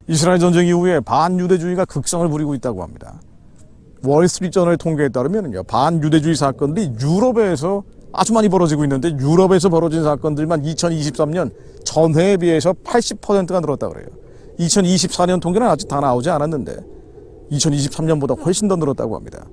이스라엘 전쟁 이후에 반유대주의가 극성을 부리고 있다고 합니다. 월스트리트저널 통계에 따르면요, 반유대주의 사건들이 유럽에서 아주 많이 벌어지고 있는데, 유럽에서 벌어진 사건들만 2023년 전해에 비해서 80%가 늘었다 그래요. 2024년 통계는 아직 다 나오지 않았는데 2023년보다 훨씬 더 늘었다고 합니다.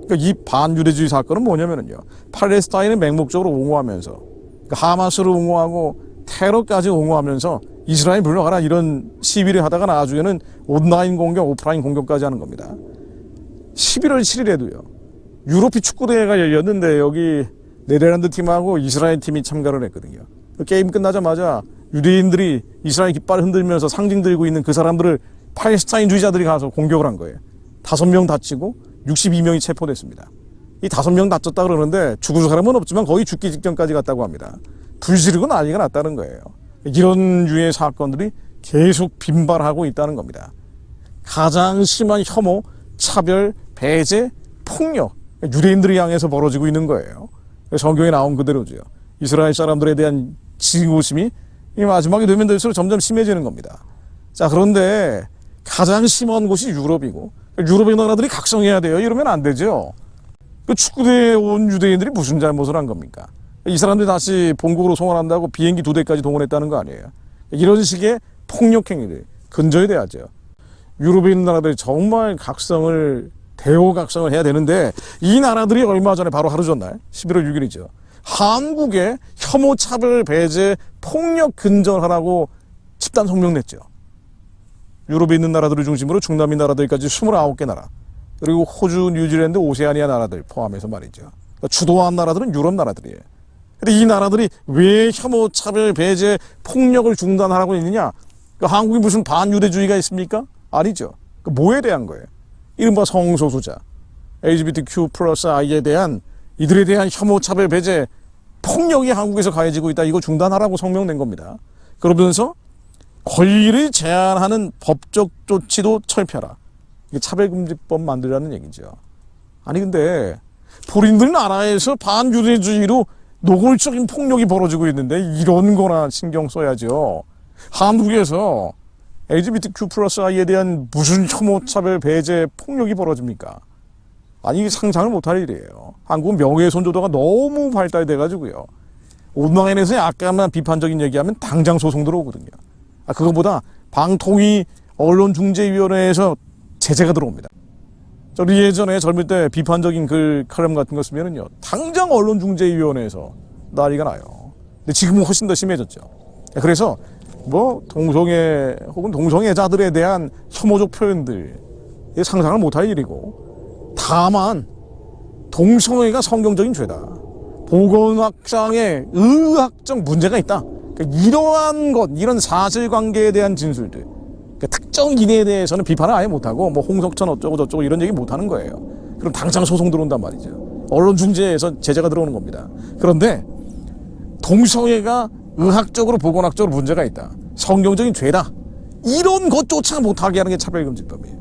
그러니까 이 반유대주의 사건은 뭐냐면요, 팔레스타인을 맹목적으로 옹호하면서, 그러니까 하마스를 옹호하고 테러까지 옹호하면서 이스라엘 물러가라 이런 시위를 하다가 나중에는 온라인 공격, 오프라인 공격까지 하는 겁니다. 11월 7일에도요, 유로피 축구대회가 열렸는데 여기 네덜란드 팀하고 이스라엘 팀이 참가를 했거든요. 그 게임 끝나자마자 유대인들이 이스라엘 깃발을 흔들면서 상징 들고 있는 그 사람들을 팔레스타인주의자들이 가서 공격을 한 거예요. 5명 다치고 62명이 체포됐습니다. 이 5명 다쳤다 그러는데 죽은 사람은 없지만 거의 죽기 직전까지 갔다고 합니다. 불지르고 난리가 났다는 거예요. 이런 류의 사건들이 계속 빈발하고 있다는 겁니다. 가장 심한 혐오, 차별, 배제, 폭력, 유대인들을 향해서 벌어지고 있는 거예요. 성경에 나온 그대로죠. 이스라엘 사람들에 대한 증오심이 이 마지막에 되면 될수록 점점 심해지는 겁니다. 자, 그런데 가장 심한 곳이 유럽이고, 유럽의 나라들이 각성해야 돼요. 이러면 안 되죠. 그 축구대회에 온 유대인들이 무슨 잘못을 한 겁니까? 이 사람들이 다시 본국으로 송환한다고 비행기 2대까지 동원했다는 거 아니에요. 이런 식의 폭력 행위를 근절해야 돼야죠. 유럽에 있는 나라들이 정말 대호각성을 해야 되는데, 이 나라들이 얼마 전에 바로 하루 전날 11월 6일이죠. 한국에 혐오, 차별, 배제, 폭력 근절하라고 집단 성명 냈죠. 유럽에 있는 나라들을 중심으로 중남미 나라들까지 29개 나라, 그리고 호주, 뉴질랜드, 오세아니아 나라들 포함해서 말이죠. 그러니까 주도한 나라들은 유럽 나라들이에요. 근데 이 나라들이 왜 혐오, 차별, 배제, 폭력을 중단하라고 했느냐? 그러니까 한국이 무슨 반유대주의가 있습니까? 아니죠. 뭐에 대한 거예요? 이른바 성소수자, LGBTQ 플러스 I에 대한, 이들에 대한 혐오, 차별, 배제, 폭력이 한국에서 가해지고 있다. 이거 중단하라고 성명 낸 겁니다. 그러면서 권리를 제한하는 법적 조치도 철폐하라. 이게 차별금지법 만들라는 얘기죠. 아니 근데 본인들 나라에서 반유대주의로 노골적인 폭력이 벌어지고 있는데 이런 거나 신경 써야죠. 한국에서 LGBTQ 플러스 I에 대한 무슨 혐오, 차별, 배제, 폭력이 벌어집니까? 아니 이게 상상을 못할 일이에요. 한국은 명예훼손조도가 너무 발달돼가지고요, 온라인에서 약간만 비판적인 얘기하면 당장 소송 들어오거든요. 그거보다 방통위 언론중재위원회에서 제재가 들어옵니다. 저 예전에 젊을 때 비판적인 글, 칼럼 같은 거 쓰면은요, 당장 언론중재위원회에서 난리가 나요. 근데 지금은 훨씬 더 심해졌죠. 그래서 뭐 동성애 혹은 동성애자들에 대한 혐오적 표현들, 상상을 못할 일이고, 다만 동성애가 성경적인 죄다, 보건학상에 의학적 문제가 있다, 그러니까 이러한 것, 이런 사실관계에 대한 진술들, 그러니까 특정인에 대해서는 비판을 아예 못하고 뭐 홍석천 어쩌고 저쩌고 이런 얘기 못하는 거예요. 그럼 당장 소송 들어온단 말이죠. 언론중재에서 제재가 들어오는 겁니다. 그런데 동성애가 의학적으로, 보건학적으로 문제가 있다, 성경적인 죄다, 이런 것조차 못하게 하는 게 차별금지법이에요.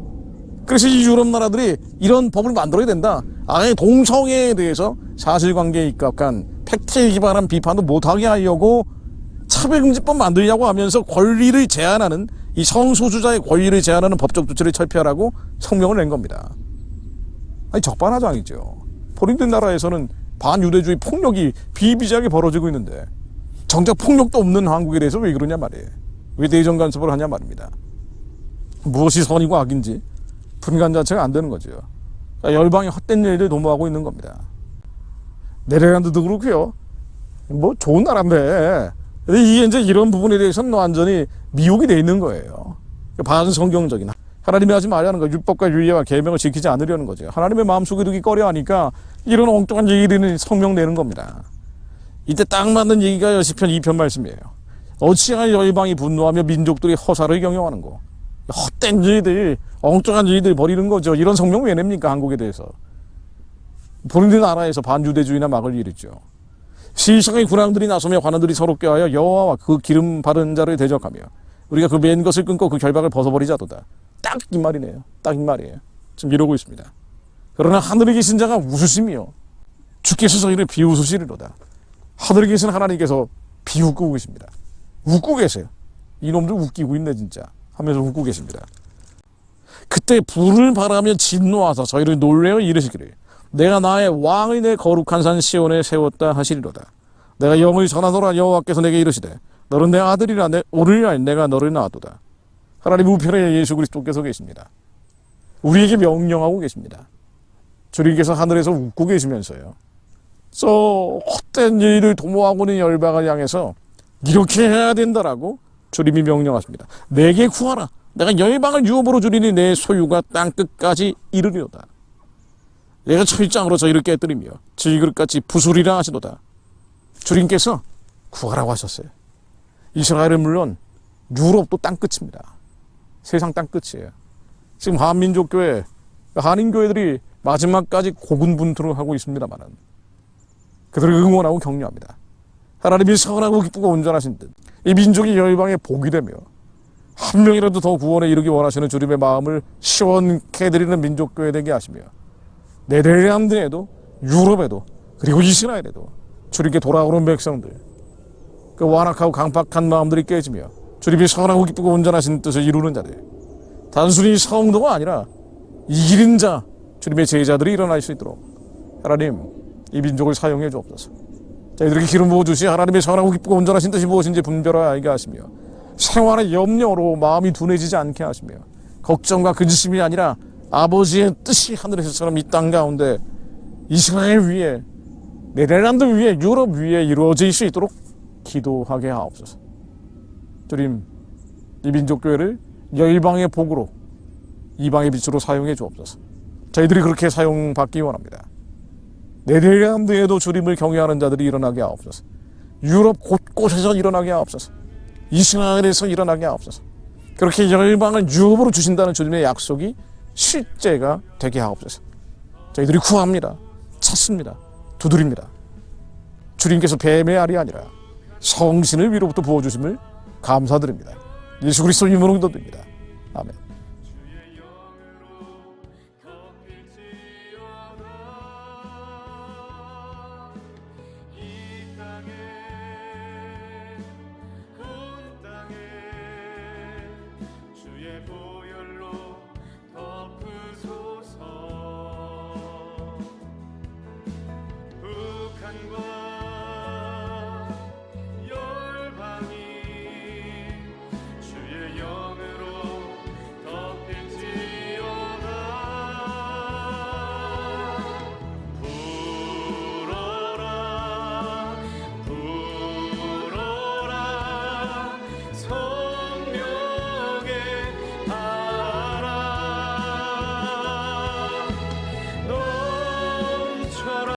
그래서 이 유럽 나라들이 이런 법을 만들어야 된다. 아예 동성애에 대해서 사실관계에 입각한 팩트에 기반한 비판도 못하게 하려고 차별금지법 만들려고 하면서 권리를 제한하는, 이 성소수자의 권리를 제한하는 법적 조치를 철폐하라고 성명을 낸 겁니다. 아니 적반하장이죠. 본인들 나라에서는 반유대주의 폭력이 비비지하게 벌어지고 있는데 정작 폭력도 없는 한국에 대해서 왜 그러냐 말이에요. 왜 대전 간섭을 하냐 말입니다. 무엇이 선이고 악인지 분간 자체가 안 되는 거죠. 그러니까 열방이 헛된 일을 도모하고 있는 겁니다. 네덜란드도 그렇고요. 뭐 좋은 나라인데, 근데 이게 이제 이런 부분에 대해서는 완전히 미혹이 돼 있는 거예요. 반성경적인, 하나님이 하지 말라는 거, 율법과 율례와 계명을 지키지 않으려는 거죠. 하나님의 마음속에 두기 꺼려하니까 이런 엉뚱한 얘기를 성명내는 겁니다. 이때 딱 맞는 얘기가 시편 2편 말씀이에요. 어찌하여 열방이 분노하며 민족들이 허사를 경영하는 거. 헛된 일들, 엉뚱한 일들 벌이는 거죠. 이런 성명 왜 냅니까, 한국에 대해서? 본인들 나라에서 반유대주의나 막을 일이죠. 시상의 군왕들이 나서며 관원들이 서로 껴하여 여호와와 그 기름 바른 자를 대적하며 우리가 그 맨 것을 끊고 그 결박을 벗어버리자도다. 딱 이 말이네요. 딱 이 말이에요. 지금 이러고 있습니다. 그러나 하늘에 계신 자가 웃으시며 주께서 저희를 비웃으시리로다. 하늘에 계신 하나님께서 비웃고 계십니다. 웃고 계세요. 이놈들 웃기고 있네 진짜. 하면서 웃고 계십니다. 그때 불을 바라며 진노하사 저희를 놀래어 이르시기를 내가 나의 왕의 내 거룩한 산 시온에 세웠다 하시리로다. 내가 영을 전하노라. 여호와께서 내게 이르시되 너는 내 아들이라. 오늘날 내가 너를 낳았도다. 하나님 우편에 예수 그리스도께서 계십니다. 우리에게 명령하고 계십니다. 주님께서 하늘에서 웃고 계시면서요, 저 헛된 일을 도모하고 있는 열방을 향해서 이렇게 해야 된다라고 주님이 명령하십니다. 내게 구하라. 내가 열방을 유업으로 주리니 내 소유가 땅끝까지 이르리로다. 내가 철장으로 저희를 깨뜨리며 질그릇같이 부수리라 하시도다. 주님께서 구하라고 하셨어요. 이스라엘은 물론 유럽도 땅끝입니다. 세상 땅끝이에요. 지금 한민족교회, 한인교회들이 마지막까지 고군분투를 하고 있습니다만 그들을 응원하고 격려합니다. 하나님이 선하고 기쁘고 온전하신 듯 이 민족이 열방의 복이 되며 한 명이라도 더 구원에 이르기 원하시는 주님의 마음을 시원케 해드리는 민족교회 되게 하시며 네덜란드에도 유럽에도 그리고 이스라엘에도 주님께 돌아오는 백성들, 그 완악하고 강팍한 마음들이 깨지며 주님이 선하고 기쁘고 온전하신 뜻을 이루는 자들, 단순히 성도가 아니라 이기는 자, 주님의 제자들이 일어날 수 있도록 하나님 이 민족을 사용해 주옵소서. 저희들에게 기름 부어주시 하나님의 선하고 기쁘고 온전하신 뜻이 무엇인지 분별하여 알게 하시며 생활의 염려로 마음이 둔해지지 않게 하시며 걱정과 근심이 아니라 아버지의 뜻이 하늘에서처럼 이 땅 가운데 이스라엘 위에, 네덜란드 위에, 유럽 위에 이루어질 수 있도록 기도하게 하옵소서. 주님, 이 민족교회를 열방의 복으로 이방의 빛으로 사용해 주옵소서. 저희들이 그렇게 사용받기 원합니다. 네덜란드에도 주님을 경외하는 자들이 일어나게 하옵소서. 유럽 곳곳에서 일어나게 하옵소서. 이스라엘에서 일어나게 하옵소서. 그렇게 열방을 유업으로 주신다는 주님의 약속이 실제가 되게 하옵소서. 저희들이 구합니다. 찾습니다. 두드립니다. 주님께서 뱀의 알이 아니라 성신을 위로부터 부어주심을 감사드립니다. 예수 그리스도 이름으로 기도드립니다. 아멘.